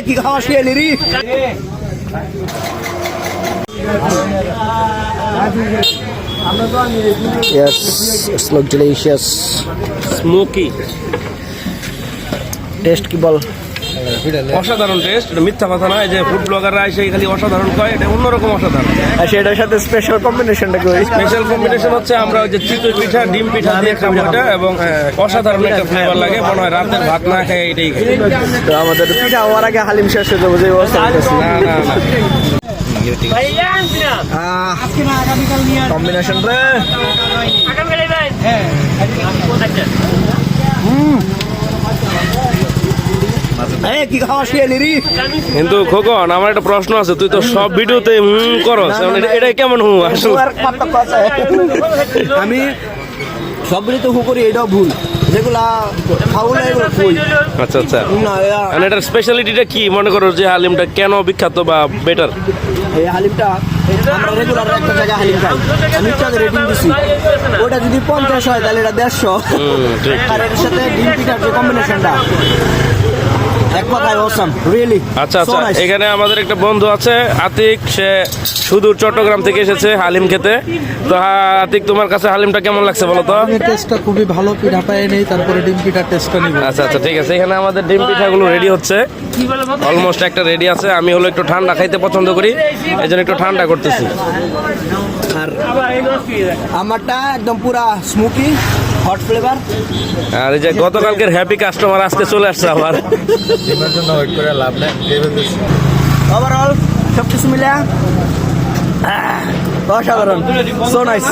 কি খাওয়া শুয়ে নিরি Yes, it's look delicious. Smoky test কি বল? অসাধারণ টেস্ট, এটা মিথ্যা কথা নয় যে ফুড ব্লগাররা এসে খালি অসাধারণ কয়, এটা অন্যরকম অসাধারণ। আর সেটার সাথে স্পেশাল কম্বিনেশনটা কি? স্পেশাল কম্বিনেশন হচ্ছে আমরা ওই যে চিতই পিঠা, ডিম পিঠা দিয়ে খাবো এটা, এবং অসাধারণ একটা ফ্লেভার লাগে। মনে হয় রাতের ভাত না খাই এটাই খাই। তো আমাদের পিঠা হওয়ার আগে হালিম শেষ হয়ে যাবো যে অবস্থা হইতেছে। না না না, কম্বিনেশন রে কি খাওয়া শুয়ে নিরি। কিন্তু খোকন আমার একটা প্রশ্ন আছে, তুই তো সব ভিডিওতে করস, এটা কেমন আসলে? আমি সব তো হু করি, এটাও ভুল। যেগুলা ফাউল এগুলো ভুল। আচ্ছা আচ্ছা, না মানে এটার স্পেশালিটিটা কি মনে করো, যে হালিমটা কেন বিখ্যাত বা বেটার? এই হালিমটা আমরা রেগুলার একটা জায়গায় হালিম খাই, আমি চাঁদের রেটিং দিছি, ওটা যদি 50 হয় তাহলে এটা 150। ঠিক। আর এর সাথে ডিম পিঠার যে কম্বিনেশনটা এক কথায় অসাম, রিয়েলি। আচ্ছা আচ্ছা, এখানে আমাদের একটা বন্ধু আছে আতিক, সে সুদূর চট্টগ্রাম থেকে এসেছে হালিম খেতে। তো আতিক, তোমার কাছে হালিমটা কেমন লাগছে বলো তো? টেস্টটা খুবই ভালো, পিঠা পায় নেই, তারপরে ডিম পিঠার টেস্টটা নিব। আচ্ছা আচ্ছা, ঠিক আছে। এখানে আমাদের ডিম পিঠাগুলো রেডি হচ্ছে, অলমোস্ট একটা রেডি আছে। আমি হলো একটু ঠান্ডা খাইতে পছন্দ করি, এই জন্য একটু ঠান্ডা করতেছি। আর আমারটা একদম পুরা স্মোকি হট ফ্লেভার। আর এই যে গতকালকের হ্যাপি কাস্টমার আজকে চলে আসছে আবার। ডিমের জন্য ওয়েট করে লাভ নেই। ওভারঅল সব কিছু মিলে অসাধারণ, সো নাইস।